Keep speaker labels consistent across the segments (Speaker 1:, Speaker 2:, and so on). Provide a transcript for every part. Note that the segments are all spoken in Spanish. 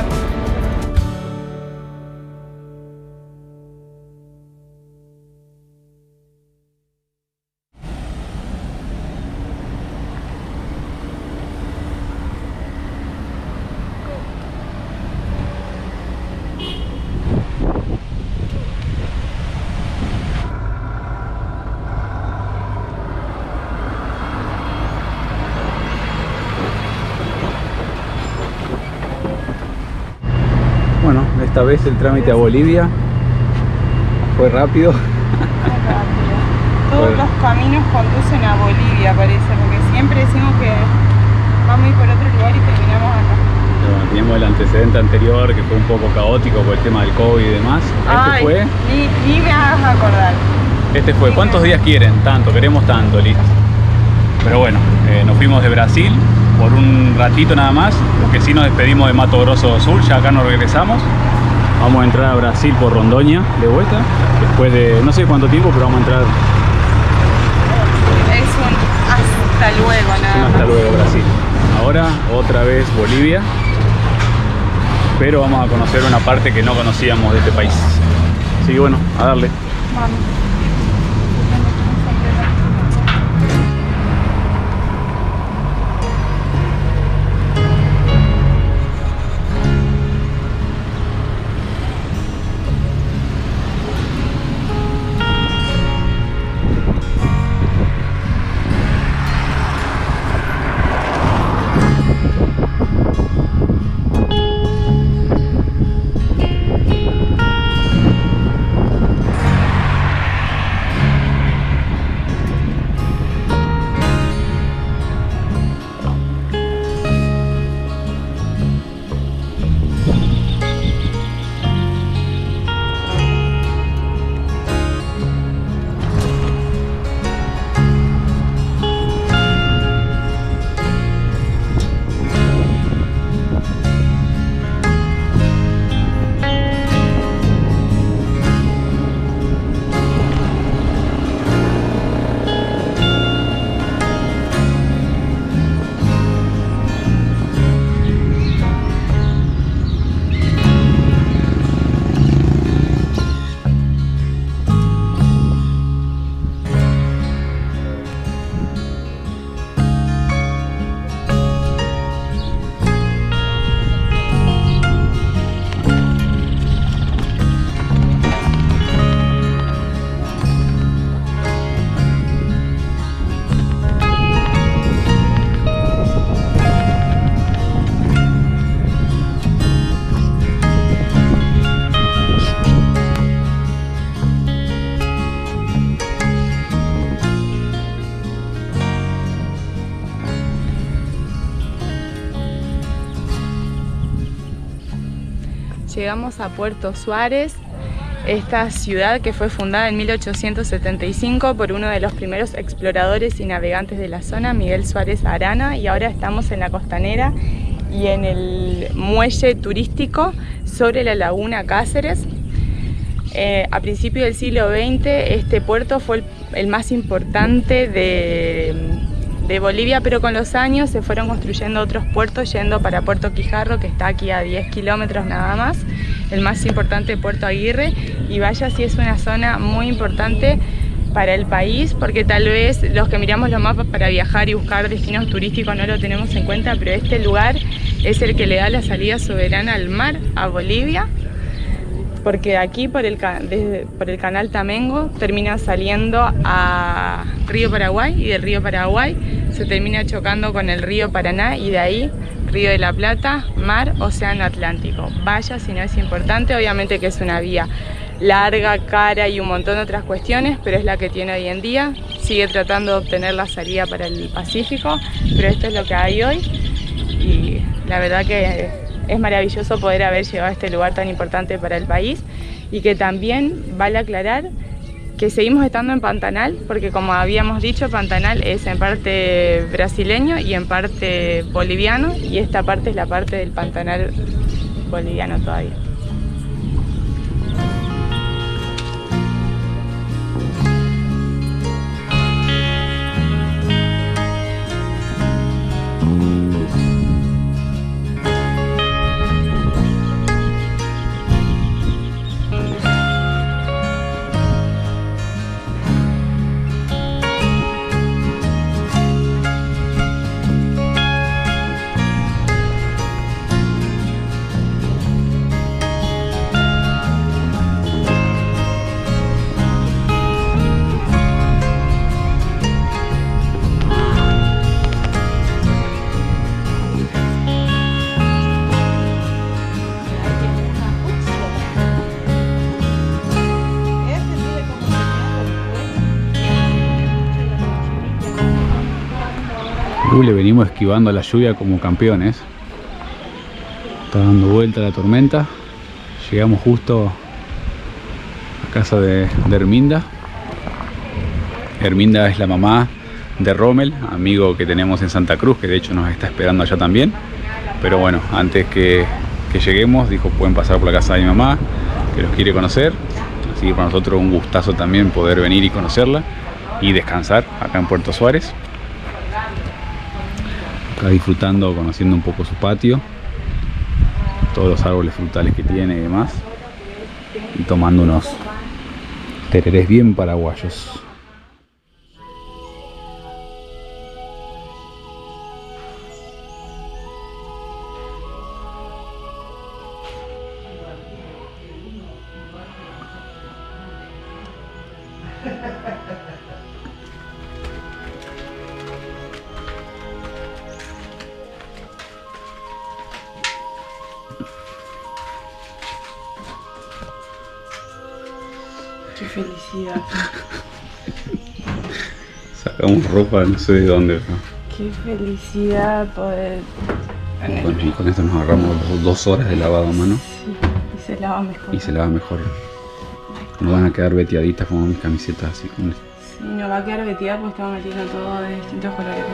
Speaker 1: Bien.
Speaker 2: Bueno, esta vez el trámite a Bolivia fue rápido.
Speaker 1: Todos los caminos conducen a Bolivia, parece, porque siempre decimos que vamos a ir por otro lugar y terminamos acá.
Speaker 2: Bueno, teníamos el antecedente anterior que fue un poco caótico por el tema del COVID y demás.
Speaker 1: Ay,
Speaker 2: Fue.
Speaker 1: Ni me hagas acordar.
Speaker 2: Este fue. ¿Cuántos días quieren? Tanto, queremos tanto, listo. Pero bueno, nos fuimos de Brasil por un ratito nada más, porque sí nos despedimos de Mato Grosso do Sul, ya acá nos regresamos. Vamos a entrar a Brasil por Rondônia de vuelta, después de no sé cuánto tiempo, pero vamos a entrar.
Speaker 1: Es un hasta luego, nada más.
Speaker 2: Hasta luego, Brasil. Ahora otra vez Bolivia, pero vamos a conocer una parte que no conocíamos de este país. Así que bueno, a darle.
Speaker 1: Vamos. Llegamos a Puerto Suárez, esta ciudad que fue fundada en 1875 por uno de los primeros exploradores y navegantes de la zona, Miguel Suárez Arana, y ahora estamos en la costanera y en el muelle turístico sobre la laguna Cáceres. A principios del siglo XX este puerto fue el más importante de Bolivia, pero con los años se fueron construyendo otros puertos yendo para Puerto Quijarro, que está aquí a 10 kilómetros nada más, el más importante, Puerto Aguirre, y vaya si es una zona muy importante para el país, porque tal vez los que miramos los mapas para viajar y buscar destinos turísticos no lo tenemos en cuenta, pero este lugar es el que le da la salida soberana al mar a Bolivia, porque aquí por el canal Tamengo termina saliendo a Río Paraguay, y del río Paraguay se termina chocando con el río Paraná, y de ahí Río de la Plata, mar, océano Atlántico. Vaya si no es importante, obviamente que es una vía larga, cara y un montón de otras cuestiones, pero es la que tiene hoy en día. Sigue tratando de obtener la salida para el Pacífico, pero esto es lo que hay hoy, y la verdad que es maravilloso poder haber llegado a este lugar tan importante para el país, y que también vale aclarar que seguimos estando en Pantanal, porque como habíamos dicho, Pantanal es en parte brasileño y en parte boliviano, y esta parte es la parte del Pantanal boliviano todavía.
Speaker 2: Le venimos esquivando a la lluvia como campeones. Está dando vuelta la tormenta. Llegamos justo a casa de Herminda. Herminda es la mamá de Rommel, amigo que tenemos en Santa Cruz, que de hecho nos está esperando allá también. Pero bueno, antes que lleguemos, dijo pueden pasar por la casa de mi mamá, que los quiere conocer. Así que para nosotros un gustazo también poder venir y conocerla y descansar acá en Puerto Suárez. Acá disfrutando, conociendo un poco su patio, todos los árboles frutales que tiene y demás, y tomando unos tererés bien paraguayos.
Speaker 1: Qué felicidad.
Speaker 2: Sacamos ropa, no sé de dónde.
Speaker 1: Qué felicidad poder...
Speaker 2: Bueno, y con esto nos agarramos 2 horas de lavado a mano.
Speaker 1: Sí, y se lava mejor.
Speaker 2: Y se lava mejor. Nos van a quedar veteaditas como mis camisetas así con esto.
Speaker 1: Sí, nos va a quedar veteada porque estamos metiendo todo de distintos colores.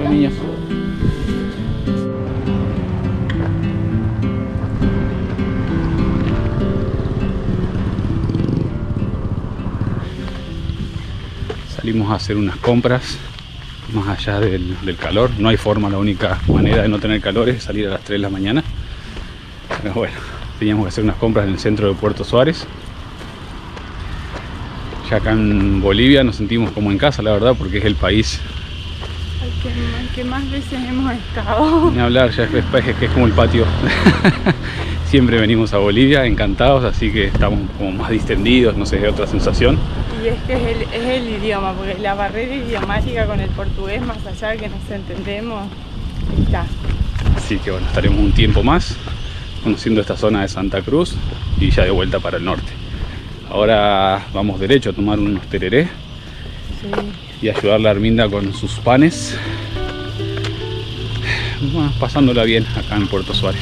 Speaker 2: Niños. Salimos a hacer unas compras más allá del calor. No hay forma, la única manera de no tener calor es salir a las 3 de la mañana. Pero bueno, teníamos que hacer unas compras en el centro de Puerto Suárez. Ya acá en Bolivia nos sentimos como en casa, la verdad, porque es el país
Speaker 1: que más veces hemos estado.
Speaker 2: Ni hablar, ya es como el patio. Siempre venimos a Bolivia encantados, así que estamos como más distendidos, no sé, es otra sensación.
Speaker 1: Y es que es el idioma, porque la barrera idiomática con el portugués, más allá de que nos entendemos, está.
Speaker 2: Así que bueno, estaremos un tiempo más conociendo esta zona de Santa Cruz y ya de vuelta para el norte. Ahora vamos derecho a tomar unos tererés.
Speaker 1: Sí.
Speaker 2: Y ayudarle a Herminda con sus panes. Bueno, pasándola bien acá en Puerto Suárez.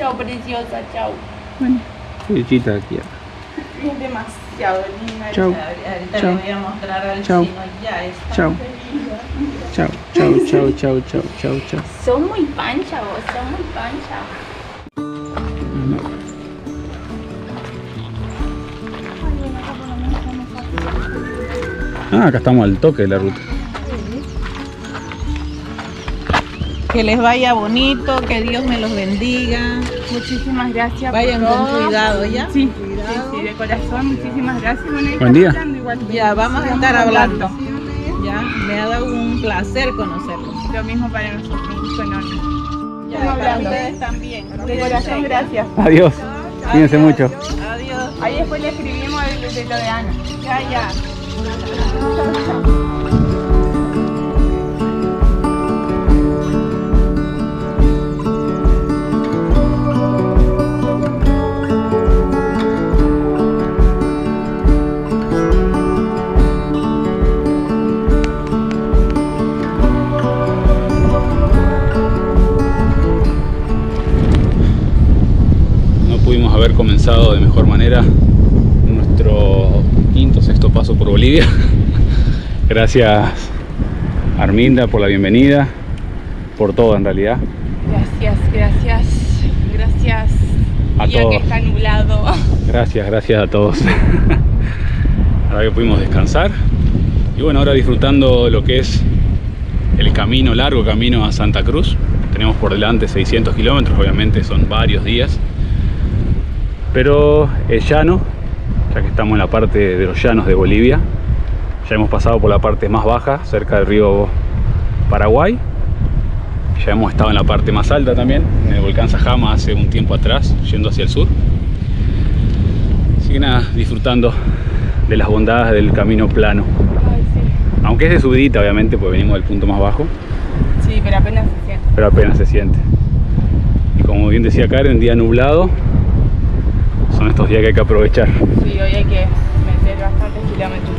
Speaker 1: Chao, preciosa, chao.
Speaker 2: Bueno, Luchita aquí.
Speaker 1: Es demasiado linda.
Speaker 3: Chau.
Speaker 1: Ahorita
Speaker 3: Chau.
Speaker 1: le voy a mostrar al
Speaker 3: Chau.
Speaker 1: chino. Ya está.
Speaker 3: Chau. Chao, chao, chao, chao, chao, chao, chao.
Speaker 1: Son muy pancha vos, son muy pancha.
Speaker 2: Acá estamos al toque de la ruta.
Speaker 4: Que les vaya bonito, que Dios me los bendiga.
Speaker 1: Muchísimas gracias.
Speaker 4: Vayan
Speaker 1: por
Speaker 4: con
Speaker 1: todo.
Speaker 4: cuidado, ¿ya?
Speaker 1: Sí,
Speaker 4: Cuidado.
Speaker 1: sí, de corazón, muchísimas gracias. Bueno, ahí
Speaker 2: Buen
Speaker 1: estamos
Speaker 2: día.
Speaker 1: hablando igual.
Speaker 4: Ya, vamos a
Speaker 1: Sigamos
Speaker 4: estar hablando.
Speaker 1: hablando.
Speaker 4: Ya, me ha dado un placer conocerlos.
Speaker 1: Lo mismo para nosotros, un gusto enorme.
Speaker 4: Ya,
Speaker 1: Estamos
Speaker 4: para
Speaker 1: hablando.
Speaker 4: ustedes también.
Speaker 1: De corazón, gracias.
Speaker 2: Adiós. Cuídense mucho.
Speaker 4: Adiós.
Speaker 1: Ahí después le escribimos de lo de Ana.
Speaker 4: Ya.
Speaker 2: No pudimos haber comenzado de mejor manera nuestro quinto, sexto paso por Bolivia. Gracias Arminda por la bienvenida, por todo en realidad.
Speaker 1: Gracias.
Speaker 2: A
Speaker 1: Día
Speaker 2: todos.
Speaker 1: que está nublado.
Speaker 2: Gracias a todos. Ahora que pudimos descansar y bueno, ahora disfrutando lo que es el camino, largo camino a Santa Cruz. Tenemos por delante 600 kilómetros, obviamente son varios días, pero es llano, ya que estamos en la parte de los llanos de Bolivia. Ya hemos pasado por la parte más baja, cerca del río Paraguay. Ya hemos estado en la parte más alta también, en el volcán Sajama hace un tiempo atrás, yendo hacia el sur. Así que nada, disfrutando de las bondades del camino plano.
Speaker 1: Ay, sí.
Speaker 2: Aunque es de subidita, obviamente, porque venimos del punto más bajo,
Speaker 1: Sí, pero apenas se siente.
Speaker 2: pero apenas se siente. Y como bien decía Karen, día nublado, son estos días que hay que aprovechar.
Speaker 1: Sí, hoy hay que meter bastantes kilómetros.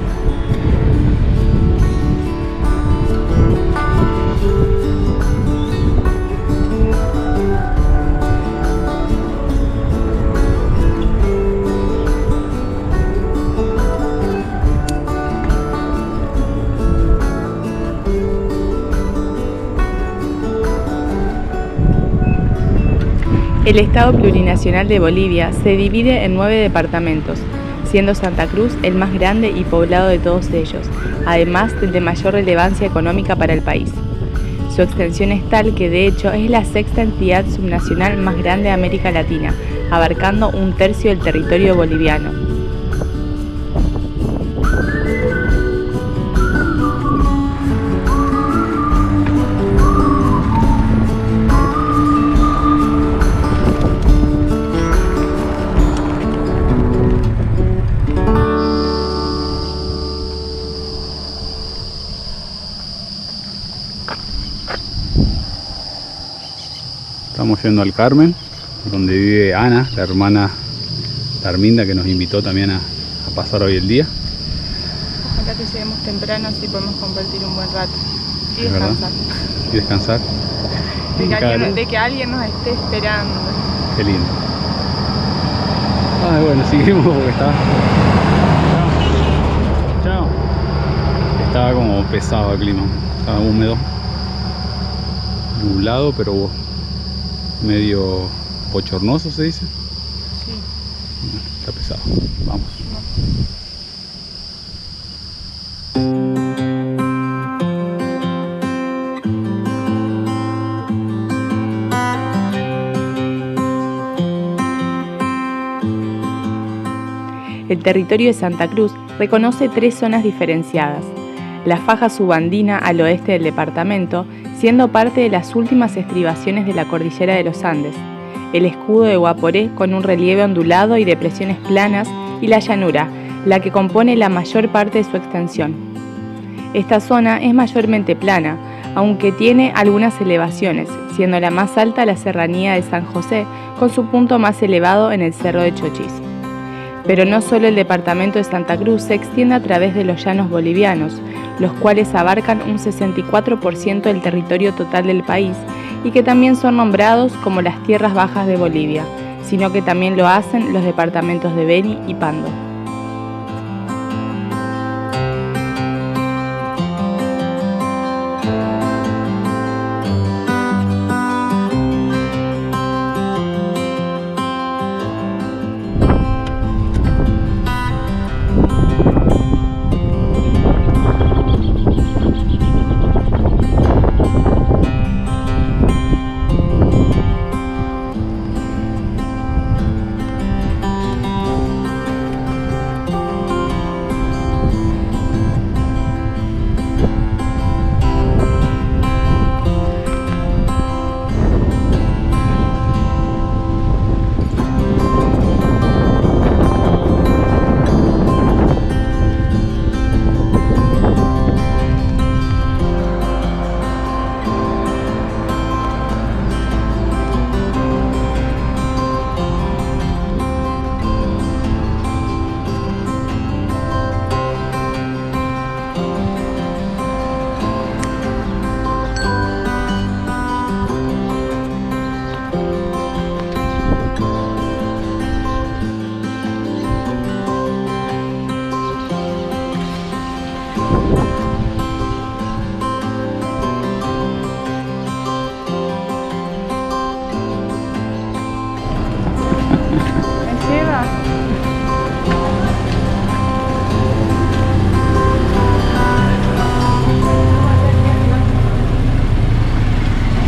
Speaker 1: El Estado Plurinacional de Bolivia se divide en 9 departamentos, siendo Santa Cruz el más grande y poblado de todos ellos, además del de mayor relevancia económica para el país. Su extensión es tal que de hecho es la sexta entidad subnacional más grande de América Latina, abarcando un tercio del territorio boliviano.
Speaker 2: Estamos yendo al Carmen, donde vive Ana, la hermana de Arminda, que nos invitó también a pasar hoy el día.
Speaker 1: Ojalá que lleguemos temprano así podemos compartir un buen rato y
Speaker 2: Es verdad.
Speaker 1: descansar.
Speaker 2: Y descansar.
Speaker 1: De que alguien nos esté esperando.
Speaker 2: Qué lindo. Bueno, seguimos porque está... Chao. Estaba como pesado el clima, estaba húmedo, nublado, pero medio bochornoso, se dice.
Speaker 1: Sí.
Speaker 2: Bueno, está pesado. Vamos.
Speaker 1: El territorio de Santa Cruz reconoce 3 zonas diferenciadas. La faja subandina al oeste del departamento, siendo parte de las últimas estribaciones de la cordillera de los Andes, el escudo de Guaporé con un relieve ondulado y depresiones planas, y la llanura, la que compone la mayor parte de su extensión. Esta zona es mayormente plana, aunque tiene algunas elevaciones, siendo la más alta la serranía de San José, con su punto más elevado en el Cerro de Chochis. Pero no solo el departamento de Santa Cruz se extiende a través de los llanos bolivianos, los cuales abarcan un 64% del territorio total del país y que también son nombrados como las tierras bajas de Bolivia, sino que también lo hacen los departamentos de Beni y Pando.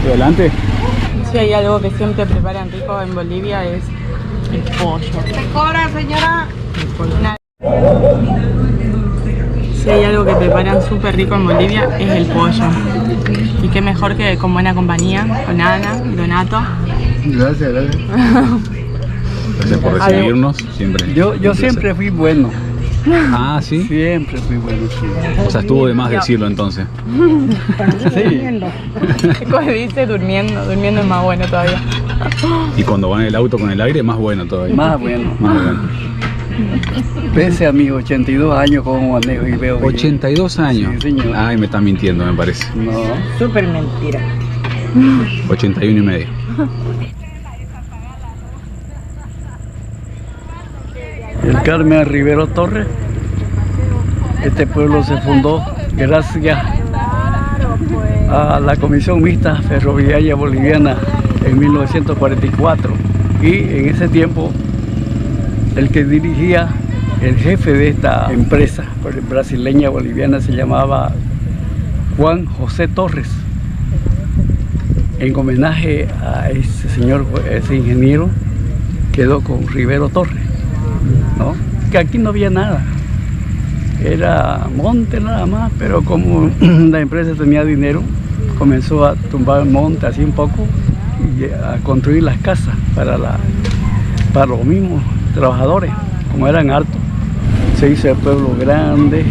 Speaker 2: Adelante.
Speaker 1: Si hay algo que siempre preparan rico en Bolivia es el pollo.
Speaker 4: ¿Te cobra, señora?
Speaker 1: Si hay algo que preparan súper rico en Bolivia es el pollo. Y qué mejor que con buena compañía, con Ana, Donato.
Speaker 3: Gracias, gracias.
Speaker 2: Gracias por recibirnos. Siempre.
Speaker 3: Yo siempre fui bueno.
Speaker 2: Ah, ¿sí?
Speaker 3: Siempre fui bueno, sí.
Speaker 2: O sea, estuvo de más decirlo entonces.
Speaker 3: Sí.
Speaker 1: Como dice, durmiendo es más bueno todavía.
Speaker 2: Y cuando van en el auto con el aire, más bueno todavía.
Speaker 3: Más bueno.
Speaker 2: Más bueno.
Speaker 3: Pese a mis 82 años como manejo y veo bien.
Speaker 2: 82 años.
Speaker 3: Sí, señor.
Speaker 2: Ay, me están mintiendo, me parece.
Speaker 3: No.
Speaker 4: Súper mentira.
Speaker 2: 81 y medio.
Speaker 3: El Carmen Rivero Torres. Este pueblo se fundó gracias a la Comisión Mixta Ferroviaria Boliviana en 1944. Y en ese tiempo el que dirigía, el jefe de esta empresa brasileña boliviana, se llamaba Juan José Torres. En homenaje a ese señor, ese ingeniero, quedó con Rivero Torres, ¿no? Que aquí no había nada, era monte nada más, pero como la empresa tenía dinero, comenzó a tumbar el monte así un poco y a construir las casas para los mismos trabajadores, como eran hartos. Se hizo el pueblo grande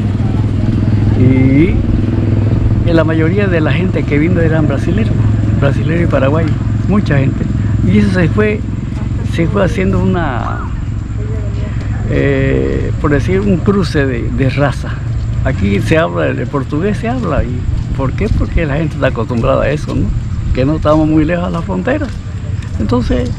Speaker 3: y la mayoría de la gente que vino eran brasileños y paraguayos, mucha gente. Y eso se fue haciendo una, por decir, un cruce de raza. Aquí se habla, el portugués se habla. ¿Y por qué? Porque la gente está acostumbrada a eso, ¿no? Que no estamos muy lejos de las fronteras. Entonces,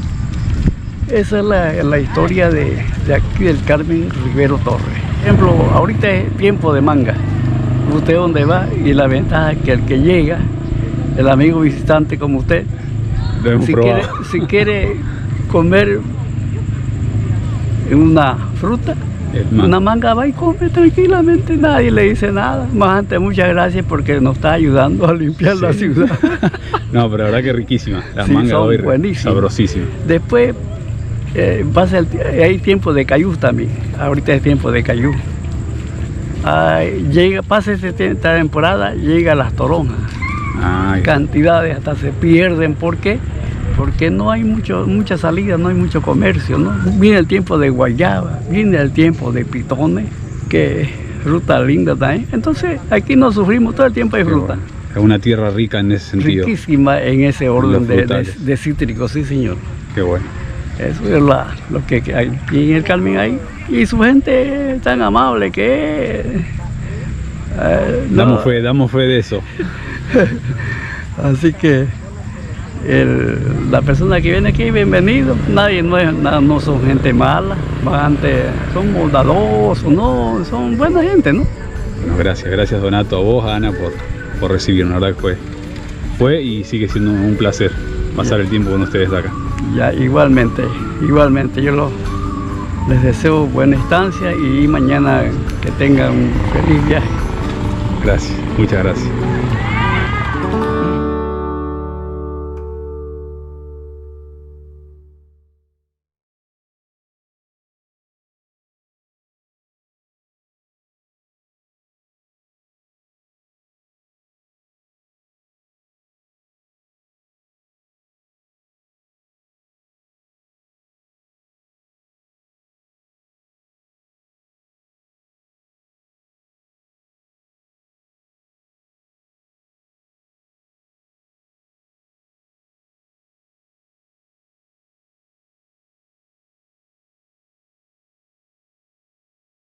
Speaker 3: esa es la historia de aquí del Carmen Rivero Torres. Por ejemplo, ahorita es tiempo de manga. Usted donde va y la ventaja es que el que llega, el amigo visitante como usted, si quiere comer una fruta, una manga, va y come tranquilamente, nadie le dice nada. Más antes, muchas gracias porque nos está ayudando a limpiar la ciudad.
Speaker 2: No, pero la verdad que riquísima. Las
Speaker 3: sí,
Speaker 2: mangas
Speaker 3: son
Speaker 2: hoy
Speaker 3: buenísimas.
Speaker 2: Sabrosísimas.
Speaker 3: Después hay tiempo de cayú también. Ahorita es tiempo de cayú. Pasa esta temporada, llega las toronjas.
Speaker 2: Ay.
Speaker 3: Cantidades hasta se pierden. ¿Por qué? Porque no hay mucha salida, no hay mucho comercio, ¿no? Viene el tiempo de guayaba, viene el tiempo de pitones, que es fruta linda también. Entonces aquí no sufrimos, todo el tiempo hay fruta.
Speaker 2: Es una tierra rica en ese sentido.
Speaker 3: Riquísima en ese orden de cítricos, sí señor.
Speaker 2: Qué bueno.
Speaker 3: Eso es lo que hay aquí en el Carmen ahí. Y su gente es tan amable que...
Speaker 2: Damos fe de eso.
Speaker 3: Así que la persona que viene aquí, bienvenido. Nadie no son gente mala, son bondadosos, no, son buena gente, ¿no?
Speaker 2: Bueno, gracias Donato, a vos, a Ana, por recibirnos. La verdad que fue y sigue siendo un placer pasar el tiempo con ustedes de acá.
Speaker 3: Ya, igualmente, yo les deseo buena estancia y mañana que tengan un feliz viaje.
Speaker 2: Gracias, muchas gracias.